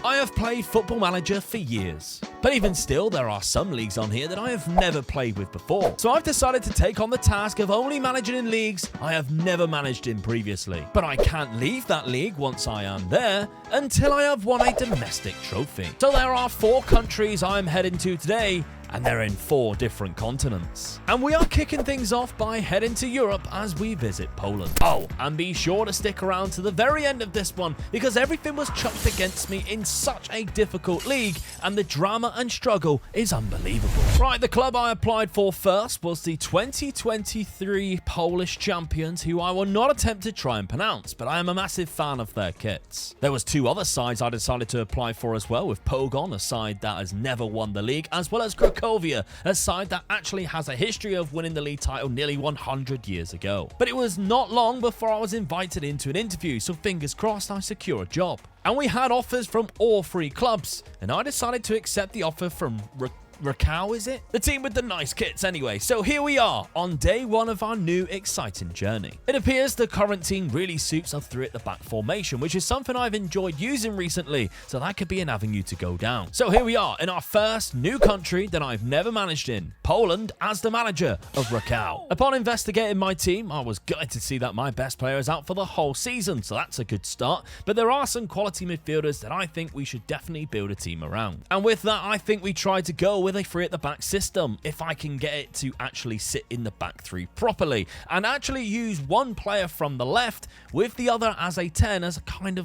I have played Football Manager for years, but even still there are some leagues on here that I have never played with before. So I've decided to take on the task of only managing in leagues I have never managed in previously. But I can't leave that league once I am there until I have won a domestic trophy. So there are 4 countries I'm heading to today, and they're in 4 different continents. And we are kicking things off by heading to Europe as we visit Poland. Oh, and be sure to stick around to the very end of this one because everything was chucked against me in such a difficult league and the drama and struggle is unbelievable. Right, the club I applied for first was the 2023 Polish champions, who I will not attempt to try and pronounce, but I am a massive fan of their kits. There was 2 other sides I decided to apply for as well, with Pogon, a side that has never won the league, as well as Cracovia, a side that actually has a history of winning the league title nearly 100 years ago. But it was not long before I was invited into an interview, so fingers crossed I secure a job. And we had offers from all 3 clubs, and I decided to accept the offer from Rakow, is it? The team with the nice kits anyway. So here we are on day 1 of our new exciting journey. It appears the current team really suits a 3 at the back formation, which is something I've enjoyed using recently, so that could be an avenue to go down. So here we are in our first new country that I've never managed in, Poland, as the manager of Rakow. Upon investigating my team, I was gutted to see that my best player is out for the whole season, so that's a good start, but there are some quality midfielders that I think we should definitely build a team around. And with that, I think we try to go with a 3 at the back system, if I can get it to actually sit in the back 3 properly, and actually use one player from the left with the other as a 10, as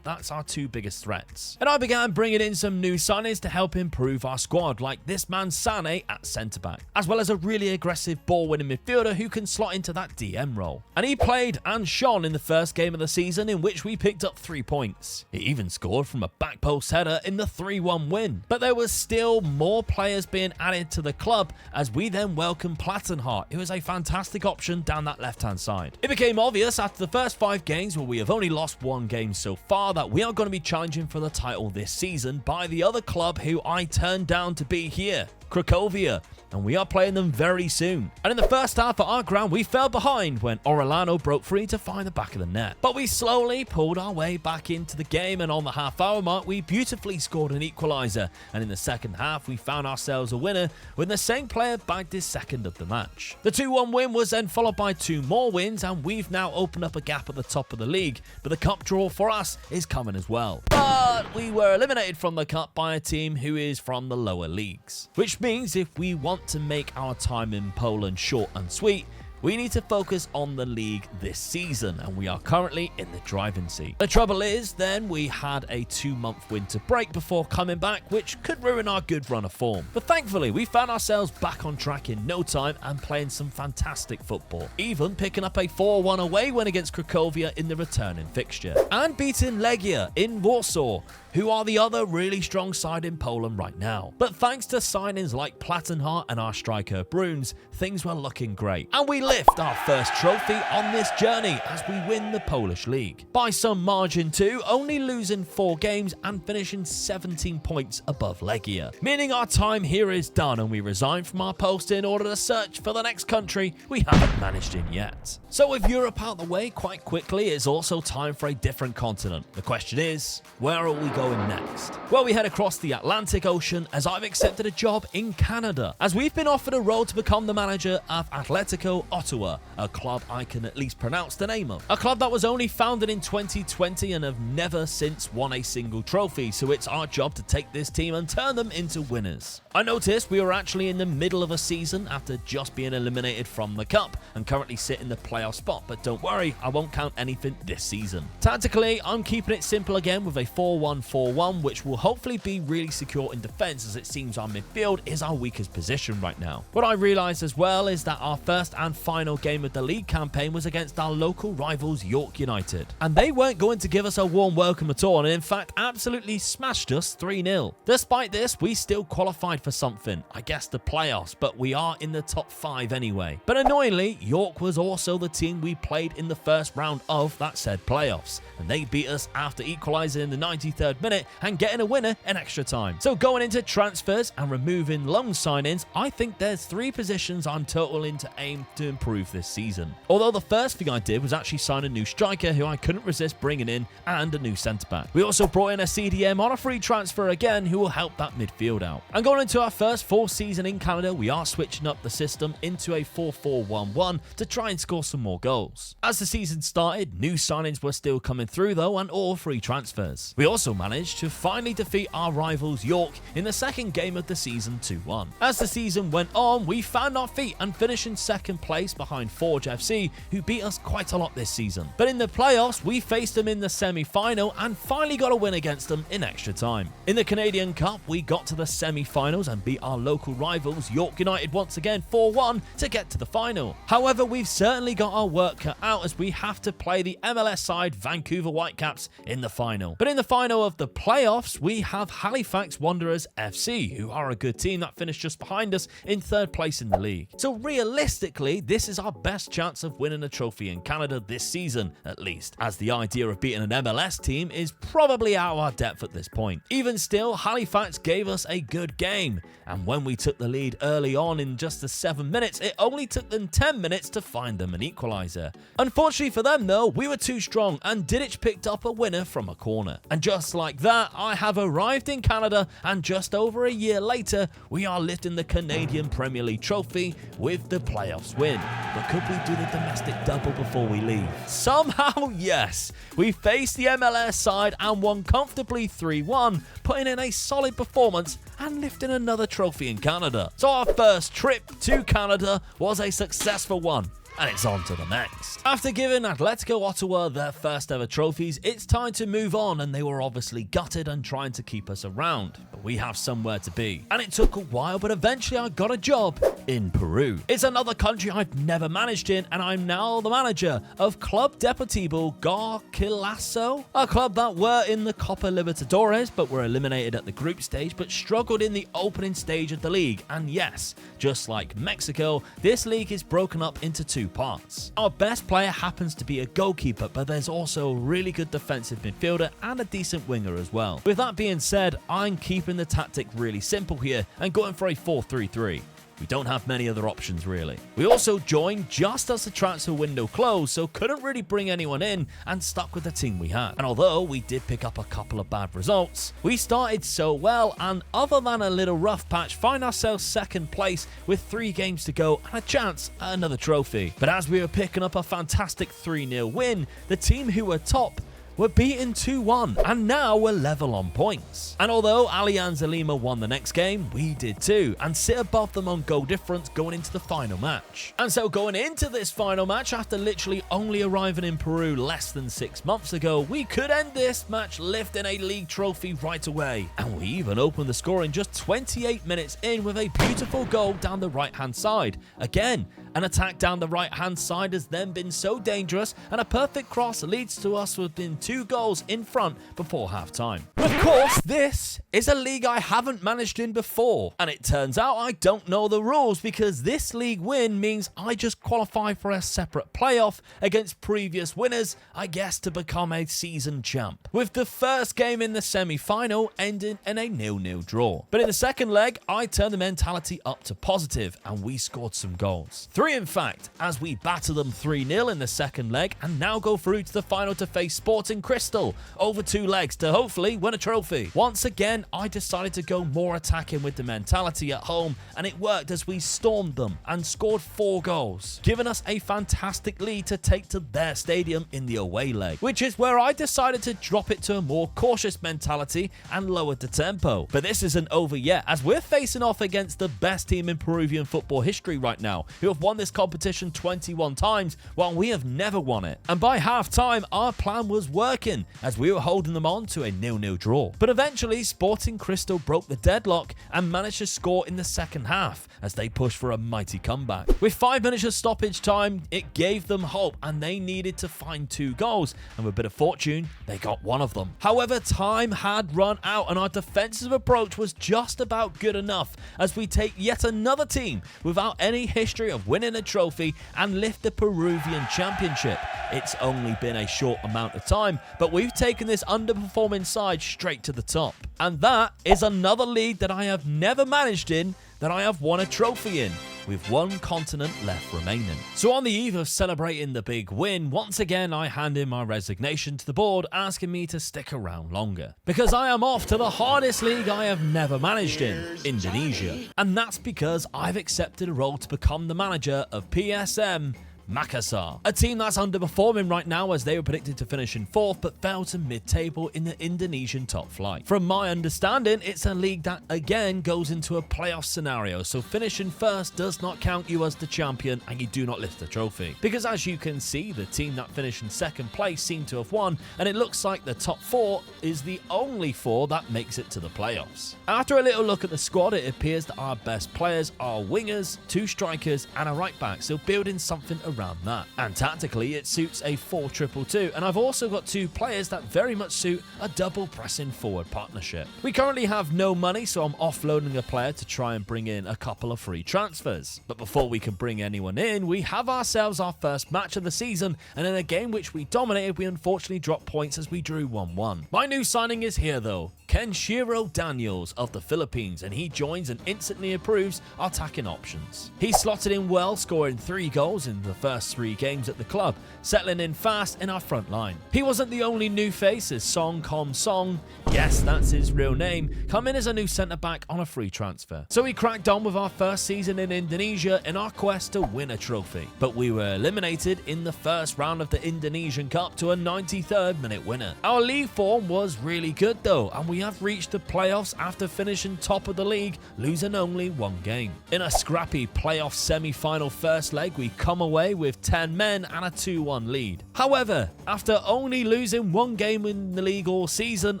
that's our 2 biggest threats. And I began bringing in some new signings to help improve our squad, like this man Sane at centre back, as well as a really aggressive ball winning midfielder who can slot into that DM role. And he played and shone in the first game of the season, in which we picked up 3 points. He even scored from a back post header in the 3-1 win. But there was still more players being added to the club as we then welcomed Plattenhardt, who is a fantastic option down that left hand side. It became obvious after the first 5 games, where we have only lost 1 game so far, that we are going to be challenging for the title this season by the other club who I turned down to be here, Cracovia, and we are playing them very soon. And in the first half at our ground, we fell behind when Orellano broke free to find the back of the net. But we slowly pulled our way back into the game, and on the half-hour mark, we beautifully scored an equaliser. And in the second half, we found ourselves a winner when the same player bagged his second of the match. The 2-1 win was then followed by 2 more wins, and we've now opened up a gap at the top of the league. But the cup draw for us is coming as well. But we were eliminated from the cup by a team who is from the lower leagues, which means if we want to make our time in Poland short and sweet, we need to focus on the league this season, and we are currently in the driving seat. The trouble is, then, we had a 2-month winter break before coming back, which could ruin our good run of form. But thankfully, we found ourselves back on track in no time and playing some fantastic football, even picking up a 4-1 away win against Cracovia in the returning fixture, and beating Legia in Warsaw, who are the other really strong side in Poland right now. But thanks to signings like Plattenhardt and our striker Bruns, things were looking great. And we lift our first trophy on this journey as we win the Polish league. By some margin too, only losing 4 games and finishing 17 points above Legia. Meaning our time here is done and we resign from our post in order to search for the next country we haven't managed in yet. So with Europe out the way quite quickly, it's also time for a different continent. The question is, where are we going next? Well, we head across the Atlantic Ocean as I've accepted a job in Canada, as we've been offered a role to become the manager of Atletico Ottawa, a club I can at least pronounce the name of. A club that was only founded in 2020 and have never since won a single trophy, so it's our job to take this team and turn them into winners. I noticed we were actually in the middle of a season after just being eliminated from the cup and currently sit in the playoff spot, but don't worry, I won't count anything this season. Tactically, I'm keeping it simple again with a 4-1-4-1, which will hopefully be really secure in defence, as it seems our midfield is our weakest position right now. What I realised as well is that our first and final game of the league campaign was against our local rivals York United, and they weren't going to give us a warm welcome at all, and in fact absolutely smashed us 3-0. Despite this, we still qualified for something, I guess the playoffs, but we are in the top 5 anyway. But annoyingly, York was also the team we played in the first round of that said playoffs, and they beat us after equalising in the 93rd minute and getting a winner in extra time. So going into transfers and removing loan signings, I think there's 3 positions I'm totally to aim to improve this season. Although the first thing I did was actually sign a new striker who I couldn't resist bringing in, and a new centre-back. We also brought in a CDM on a free transfer again who will help that midfield out. And going into our first full season in Canada, we are switching up the system into a 4-4-1-1 to try and score some more goals. As the season started, new signings were still coming through though, and all free transfers. We also managed to finally defeat our rivals York in the second game of the season 2-1. As the season went on, we found our feet and finished in second place behind Forge FC, who beat us quite a lot this season. But in the playoffs, we faced them in the semi-final and finally got a win against them in extra time. In the Canadian Cup, we got to the semi-finals and beat our local rivals York United once again 4-1 to get to the final. However, we've certainly got our work cut out as we have to play the MLS side Vancouver Whitecaps in the final. But in the final of the playoffs, we have Halifax Wanderers FC, who are a good team that finished just behind us in third place in the league. So realistically, this is our best chance of winning a trophy in Canada this season, at least, as the idea of beating an MLS team is probably out of our depth at this point. Even still, Halifax gave us a good game, and when we took the lead early on in just the 7 minutes, it only took them 10 minutes to find them an equaliser. Unfortunately for them though, we were too strong and Didic picked up a winner from a corner. And just like that, I have arrived in Canada, and just over a year later, we are lifting the Canadian Premier League trophy with the playoffs win. But could we do the domestic double before we leave? Somehow, yes. We faced the MLS side and won comfortably 3-1, putting in a solid performance and lifting another trophy in Canada. So our first trip to Canada was a successful one, and it's on to the next. After giving Atletico Ottawa their first ever trophies, it's time to move on, and they were obviously gutted and trying to keep us around. But we have somewhere to be. And it took a while, but eventually I got a job in Peru. It's another country I've never managed in, and I'm now the manager of Club Deportivo Garcilaso, a club that were in the Copa Libertadores but were eliminated at the group stage but struggled in the opening stage of the league. And yes, just like Mexico, this league is broken up into two parts. Our best player happens to be a goalkeeper, but there's also a really good defensive midfielder and a decent winger as well. With that being said, I'm keeping the tactic really simple here and going for a 4-3-3. We don't have many other options really. We also joined just as the transfer window closed, so couldn't really bring anyone in and stuck with the team we had. And although we did pick up a couple of bad results, we started so well, and other than a little rough patch, find ourselves second place with 3 games to go and a chance at another trophy. But as we were picking up a fantastic 3-0 win, the team who were top were beaten 2-1, and now we're level on points. And although Alianza Lima won the next game, we did too, and sit above them on goal difference going into the final match. And so going into this final match, after literally only arriving in Peru less than 6 months ago, we could end this match lifting a league trophy right away. And we even opened the scoring just 28 minutes in with a beautiful goal down the right hand side. Again, an attack down the right hand side has then been so dangerous, and a perfect cross leads to us within 2 goals in front before half time. Of course, this is a league I haven't managed in before, and it turns out I don't know the rules, because this league win means I just qualify for a separate playoff against previous winners, I guess, to become a season champ, with the first game in the semi-final ending in a 0-0 draw. But in the second leg, I turned the mentality up to positive, and we scored some goals. 3 in fact, as we batter them 3-0 in the second leg, and now go through to the final to face Sporting Cristal over 2 legs to hopefully win a trophy. Once again, I decided to go more attacking with the mentality at home, and it worked as we stormed them and scored 4 goals, giving us a fantastic lead to take to their stadium in the away leg, which is where I decided to drop it to a more cautious mentality and lowered the tempo. But this isn't over yet, as we're facing off against the best team in Peruvian football history right now, who have won this competition 21 times while we have never won it. And by half time, our plan was working, as we were holding them on to a 0-0 draw. But eventually, Sporting Cristal broke the deadlock and managed to score in the second half as they pushed for a mighty comeback. With 5 minutes of stoppage time, it gave them hope, and they needed to find 2 goals, and with a bit of fortune, they got one of them. However, time had run out, and our defensive approach was just about good enough as we take yet another team without any history of winning a trophy and lift the Peruvian Championship. It's only been a short amount of time, but we've taken this underperforming side straight to the top. And that is another league that I have never managed in that I have won a trophy in. with one continent left remaining. So on the eve of celebrating the big win, once again I hand in my resignation to the board, asking me to stick around longer. Because I am off to the hardest league I have never managed in, Indonesia. And that's because I've accepted a role to become the manager of PSM Makassar, a team that's underperforming right now as they were predicted to finish in 4th but fell to mid-table in the Indonesian top flight. From my understanding, it's a league that again goes into a playoff scenario, so finishing first does not count you as the champion and you do not lift the trophy. Because as you can see, the team that finished in 2nd place seem to have won, and it looks like the top 4 is the only 4 that makes it to the playoffs. After a little look at the squad, it appears that our best players are wingers, 2 strikers and a right back, so building something around that. And tactically it suits a 4-2-2, and I've also got 2 players that very much suit a double pressing forward partnership. We currently have no money, so I'm offloading a player to try and bring in a couple of free transfers. But before we can bring anyone in, we have ourselves our first match of the season, and in a game which we dominated, we unfortunately dropped points as we drew 1-1. My new signing is here though, Kenshiro Daniels of the Philippines, and he joins and instantly improves our attacking options. He slotted in well, scoring 3 goals in the first 3 games at the club, settling in fast in our front line. He wasn't the only new face, as Song Kom Song, yes that's his real name, come in as a new centre back on a free transfer. So we cracked on with our first season in Indonesia in our quest to win a trophy. But we were eliminated in the first round of the Indonesian Cup to a 93rd minute winner. Our league form was really good though, and we have reached the playoffs after finishing top of the league, losing only 1 game. In a scrappy playoff semi-final first leg, we come away with 10 men and a 2-1 lead. However, after only losing 1 game in the league all season,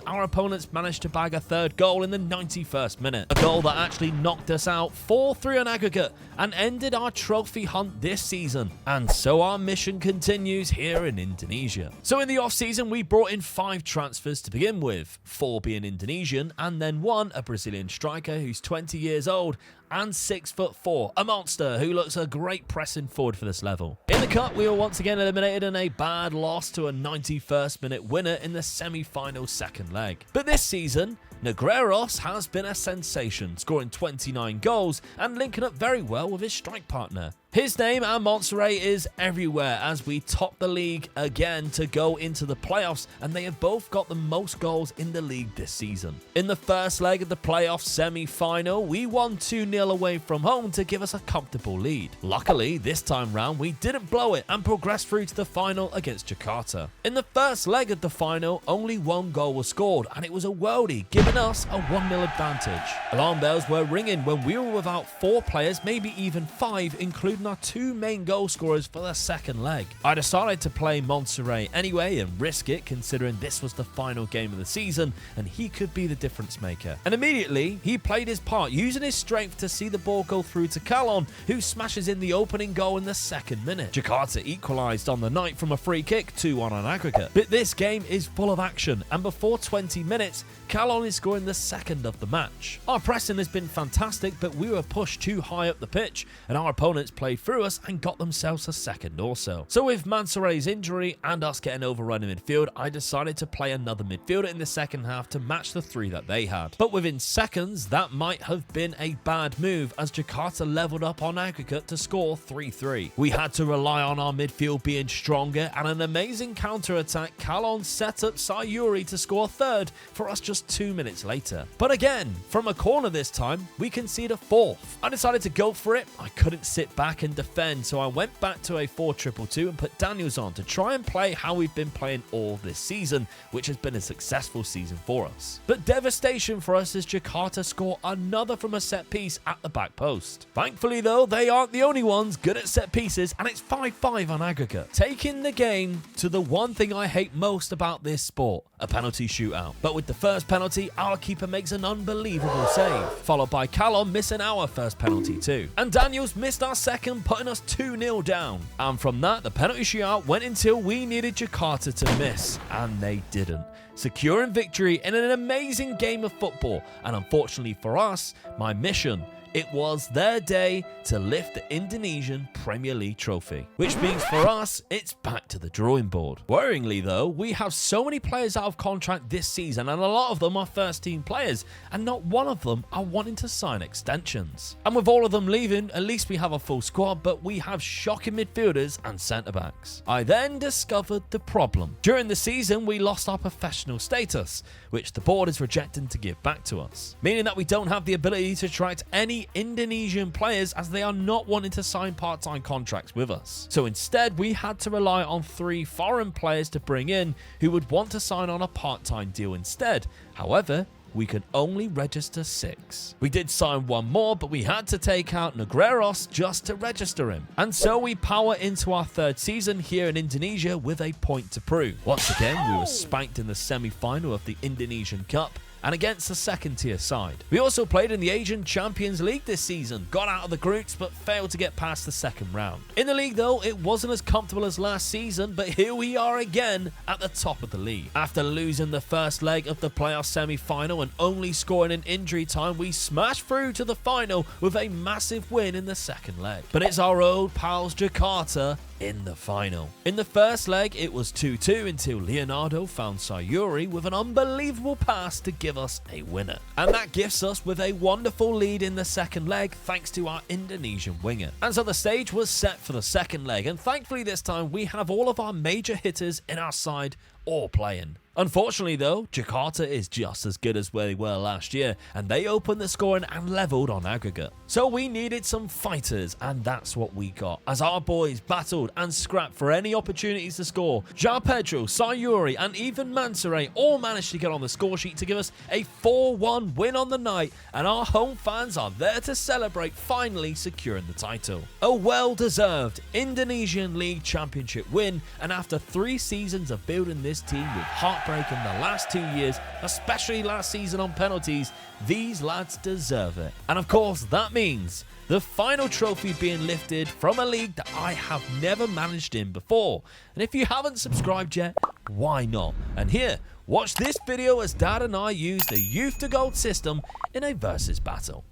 our opponents managed to bag a 3rd goal in the 91st minute. A goal that actually knocked us out 4-3 on aggregate and ended our trophy hunt this season. And so our mission continues here in Indonesia. So in the off-season, we brought in 5 transfers to begin with, 4 being Indonesian and then 1 a Brazilian striker who's 20 years old and 6'4", a monster who looks a great pressing forward for this level. In the cup, we were once again eliminated in a bad loss to a 91st minute winner in the semi-final 2nd leg. But this season, Negreiros has been a sensation, scoring 29 goals and linking up very well with his strike partner. His name and Montserrat is everywhere as we top the league again to go into the playoffs, and they have both got the most goals in the league this season. In the first leg of the playoff semi-final, we won 2-0 away from home to give us a comfortable lead. Luckily, this time round we didn't blow it and progressed through to the final against Jakarta. In the first leg of the final, only 1 goal was scored, and it was a worldie, giving us a 1-0 advantage. Alarm bells were ringing when we were without 4 players, maybe even 5, including our 2 main goal scorers for the 2nd leg. I decided to play Montserrat anyway and risk it, considering this was the final game of the season and he could be the difference maker. And immediately he played his part, using his strength to see the ball go through to Kalon, who smashes in the opening goal in the 2nd minute. Jakarta equalised on the night from a free kick, 2-1 on aggregate. But this game is full of action, and before 20 minutes, Kalon is scoring the 2nd of the match. Our pressing has been fantastic, but we were pushed too high up the pitch and our opponents played through us and got themselves a 2nd also. So with Montserrat's injury and us getting overrun in midfield, I decided to play another midfielder in the 2nd half to match the 3 that they had. But within seconds, that might have been a bad move as Jakarta leveled up on aggregate to score 3-3. We had to rely on our midfield being stronger, and an amazing counter-attack, Kalon set up Sayuri to score 3rd for us just 2 minutes later. But again, from a corner this time, we conceded a 4th. I decided to go for it. I couldn't sit back and defend, so I went back to a 4-2-2 and put Daniels on to try and play how we've been playing all this season, which has been a successful season for us. But devastation for us as Jakarta score another from a set piece at the back post. Thankfully though, they aren't the only ones good at set pieces, and it's 5-5 on aggregate, taking the game to the one thing I hate most about this sport, a penalty shootout. But with the first penalty, our keeper makes an unbelievable save, followed by Kalon missing our first penalty too. And Daniels missed our 2nd, putting us 2-0 down. And from that, the penalty shootout went until we needed Jakarta to miss, and they didn't, securing victory in an amazing game of football. And unfortunately for us, my mission it was their day to lift the Indonesian Premier League trophy. Which means for us, it's back to the drawing board. Worryingly though, we have so many players out of contract this season, and a lot of them are first team players, and not one of them are wanting to sign extensions. And with all of them leaving, at least we have a full squad, but we have shocking midfielders and centre backs. I then discovered the problem. During the season, we lost our professional status, which the board is rejecting to give back to us, meaning that we don't have the ability to attract any Indonesian players as they are not wanting to sign part-time contracts with us. So instead, we had to rely on 3 foreign players to bring in who would want to sign on a part-time deal instead. However, we could only register 6. We did sign 1 more, but we had to take out Negreros just to register him. And so we power into our 3rd season here in Indonesia with a point to prove. Once again, we were spanked in the semi-final of the Indonesian Cup and against the 2nd tier side. We also played in the Asian Champions League this season, got out of the groups but failed to get past the 2nd round. In the league though, it wasn't as comfortable as last season, but here we are again at the top of the league. After losing the first leg of the playoff semi-final and only scoring in injury time, we smashed through to the final with a massive win in the 2nd leg. But it's our old pals Jakarta in the final. In the first leg, it was 2-2 until Leonardo found Sayuri with an unbelievable pass to give us a winner. And that gifts us with a wonderful lead in the 2nd leg thanks to our Indonesian winger. And so the stage was set for the 2nd leg, and thankfully this time we have all of our major hitters in our side all playing. Unfortunately though, Jakarta is just as good as where they were last year, and they opened the scoring and leveled on aggregate. So we needed some fighters, and that's what we got, as our boys battled and scrapped for any opportunities to score. João Pedro, Sayuri and even Mansure all managed to get on the score sheet to give us a 4-1 win on the night, and our home fans are there to celebrate finally securing the title. A well-deserved Indonesian League Championship win, and after 3 seasons of building this team with heartbreak in the last 2 years, especially last season on penalties, these lads deserve it. And of course that means the final trophy being lifted from a league that I have never managed in before. And if you haven't subscribed yet, why not? And here, watch this video as Dad and I use the Youth to Gold system in a versus battle.